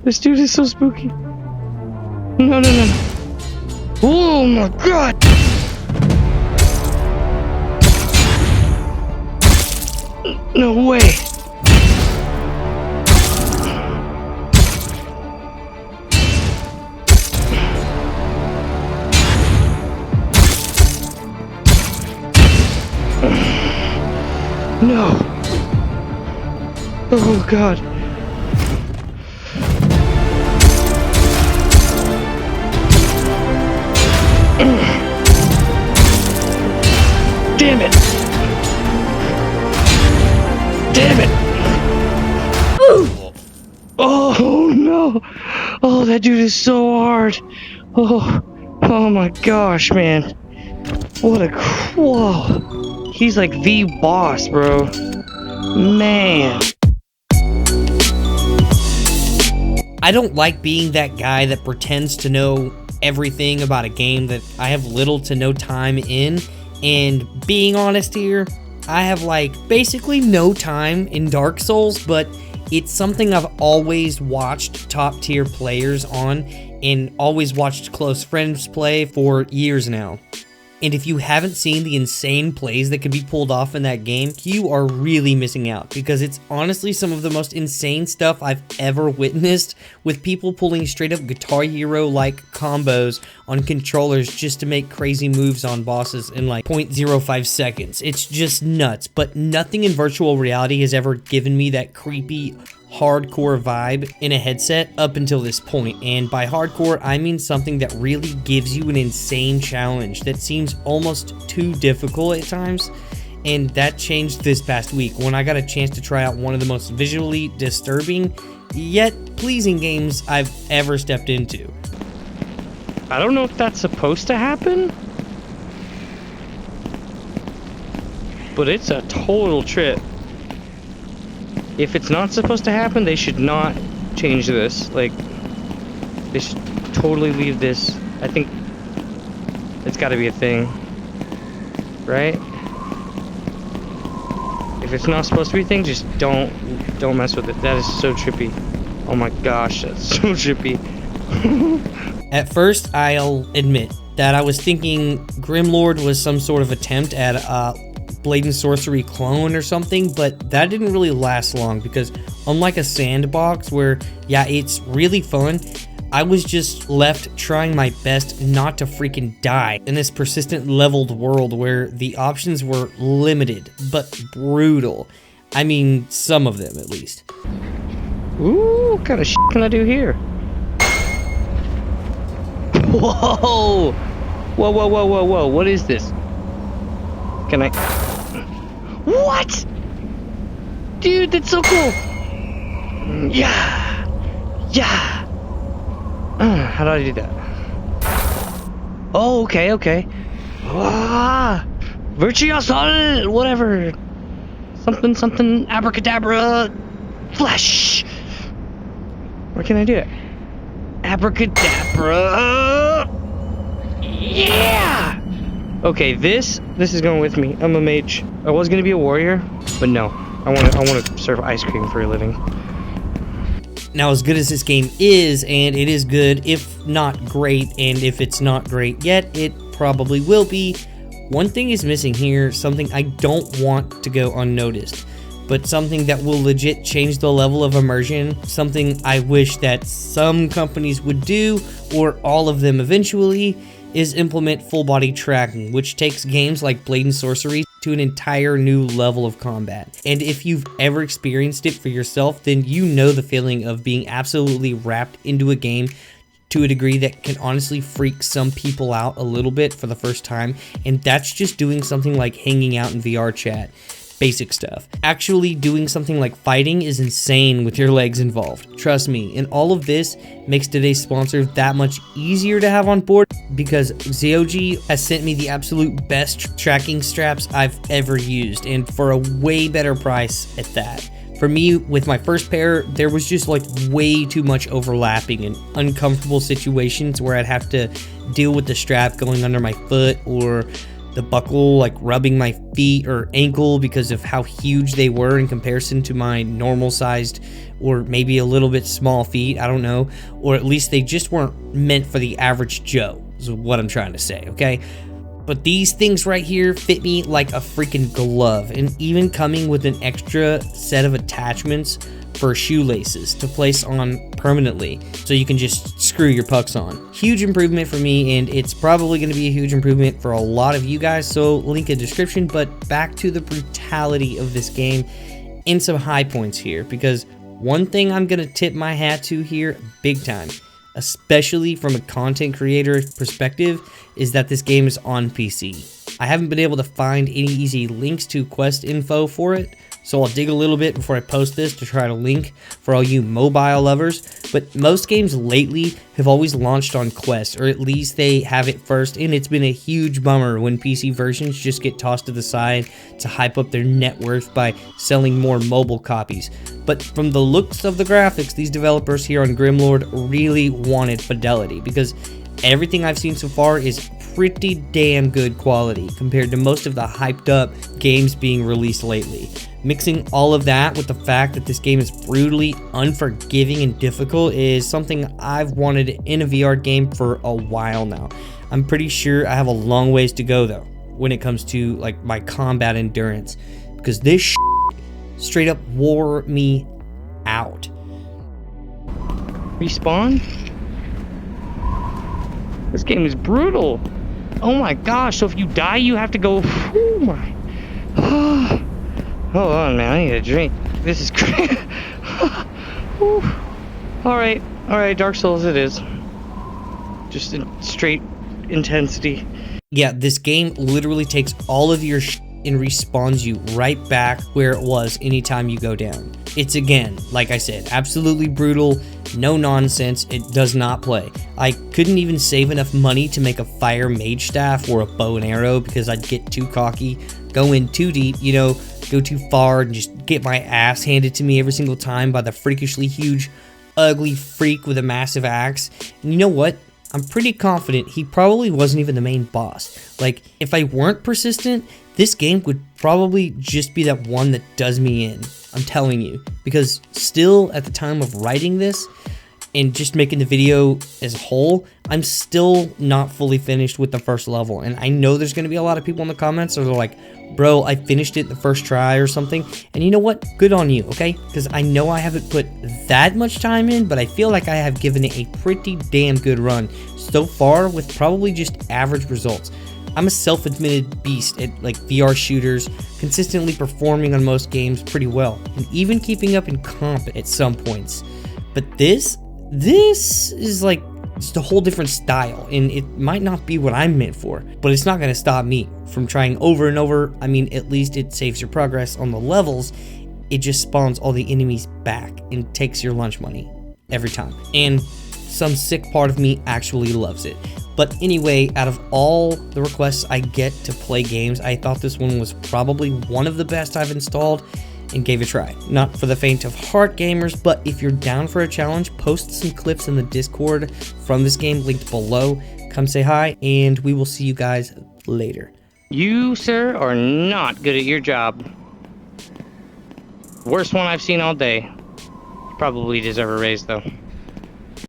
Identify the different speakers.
Speaker 1: This dude is so spooky. No, no, no, no. Oh my god! No way! No! Oh god! Damn it! Damn it! Oh no! Oh, that dude is so hard! Oh my gosh, man! What a whoa! He's like the boss, bro. Man.
Speaker 2: I don't like being that guy that pretends to know everything about a game that I have little to no time in, and being honest here, I have like basically no time in Dark Souls, but it's something I've always watched top tier players on and always watched close friends play for years now. And if you haven't seen the insane plays that can be pulled off in that game, you are really missing out, because it's honestly some of the most insane stuff I've ever witnessed, with people pulling straight up Guitar Hero-like combos on controllers just to make crazy moves on bosses in like 0.05 seconds. It's just nuts, but nothing in virtual reality has ever given me that creepy, hardcore vibe in a headset up until this point. And by hardcore, I mean something that really gives you an insane challenge that seems almost too difficult at times. And that changed this past week when I got a chance to try out one of the most visually disturbing yet pleasing games I've ever stepped into.
Speaker 1: I don't know if that's supposed to happen, but it's a total trip. If it's not supposed to happen, they should not change this. Like, they should totally leave this. I think it's got to be a thing, right? If it's not supposed to be a thing, just don't mess with it. That is so trippy. Oh my gosh, that's so trippy.
Speaker 2: At first, I'll admit that I was thinking Grimlord was some sort of attempt at Blade and Sorcery clone or something, but that didn't really last long, because unlike a sandbox where, yeah, it's really fun, I was just left trying my best not to freaking die in this persistent leveled world where the options were limited, but brutal. I mean, some of them at least.
Speaker 1: Ooh, what kind of shit can I do here? Whoa! Whoa, whoa, whoa, whoa, whoa, what is this? Can I... What? Dude, that's so cool! Yeah! Yeah! How do I do that? Oh, okay, okay. Ah! Virtuosol! Whatever. Something, something, abracadabra... Flesh! Where can I do it? Abracadabra! Yeah! Okay, this is going with me. I'm a mage. I was gonna be a warrior, but no. I wanna serve ice cream for a living.
Speaker 2: Now, as good as this game is, and it is good, if not great, and if it's not great yet, it probably will be, one thing is missing here, something I don't want to go unnoticed, but something that will legit change the level of immersion, something I wish that some companies would do, or all of them eventually, is implement full body tracking, which takes games like Blade and Sorcery to an entire new level of combat. And if you've ever experienced it for yourself, then you know the feeling of being absolutely wrapped into a game to a degree that can honestly freak some people out a little bit for the first time, and that's just doing something like hanging out in VR chat. Basic stuff. Actually doing something like fighting is insane with your legs involved. Trust me, and all of this makes today's sponsor that much easier to have on board, because ZOG has sent me the absolute best tracking straps I've ever used, and for a way better price at that. For me, with my first pair, there was just like way too much overlapping and uncomfortable situations where I'd have to deal with the strap going under my foot, or the buckle like rubbing my feet or ankle because of how huge they were in comparison to my normal sized or maybe a little bit small feet. I don't know. Or at least they just weren't meant for the average Joe, is what I'm trying to say, okay? But these things right here fit me like a freaking glove, and even coming with an extra set of attachments for shoelaces to place on permanently so you can just screw your pucks on. Huge improvement for me, and it's probably going to be a huge improvement for a lot of you guys, so link in description. But back to the brutality of this game and some high points here, because one thing I'm going to tip my hat to here big time, especially from a content creator perspective, is that this game is on PC. I haven't been able to find any easy links to quest info for it, so I'll dig a little bit before I post this to try to link for all you mobile lovers. But most games lately have always launched on Quest, or at least they have it first, and it's been a huge bummer when PC versions just get tossed to the side to hype up their net worth by selling more mobile copies. But from the looks of the graphics, these developers here on Grimlord really wanted fidelity, because everything I've seen so far is pretty damn good quality compared to most of the hyped up games being released lately. Mixing all of that with the fact that this game is brutally unforgiving and difficult is something I've wanted in a VR game for a while now. I'm pretty sure I have a long ways to go though when it comes to like my combat endurance, because this straight up wore me out.
Speaker 1: Respawn? This game is brutal. Oh my gosh, so if you die, you have to go. Oh my. Hold on, man. I need a drink. This is crazy. Alright, Dark Souls it is. Just in straight intensity.
Speaker 2: Yeah, this game literally takes all of your and respawns you right back where it was anytime you go down. It's, again, like I said, absolutely brutal, no nonsense, it does not play. I couldn't even save enough money to make a fire mage staff or a bow and arrow because I'd get too cocky, go in too deep, you know, go too far and just get my ass handed to me every single time by the freakishly huge, ugly freak with a massive axe. And you know what? I'm pretty confident he probably wasn't even the main boss. Like, if I weren't persistent, this game would probably just be that one that does me in. I'm telling you. Because still, at the time of writing this, and just making the video as a whole, I'm still not fully finished with the first level. And I know there's going to be a lot of people in the comments that are like, bro, I finished it the first try or something. And you know what? Good on you, okay? Because I know I haven't put that much time in, but I feel like I have given it a pretty damn good run so far with probably just average results. I'm a self-admitted beast at like VR shooters, consistently performing on most games pretty well, and even keeping up in comp at some points. But this is like just a whole different style, and it might not be what I'm meant for, but it's not going to stop me from trying over and over. I mean, at least it saves your progress on the levels. It just spawns all the enemies back and takes your lunch money every time. And some sick part of me actually loves it. But anyway, out of all the requests I get to play games, I thought this one was probably one of the best I've installed and gave a try. Not for the faint of heart gamers, but if you're down for a challenge, post some clips in the Discord from this game linked below. Come say hi, and we will see you guys later.
Speaker 1: You, sir, are not good at your job. Worst one I've seen all day. Probably deserve a raise, though.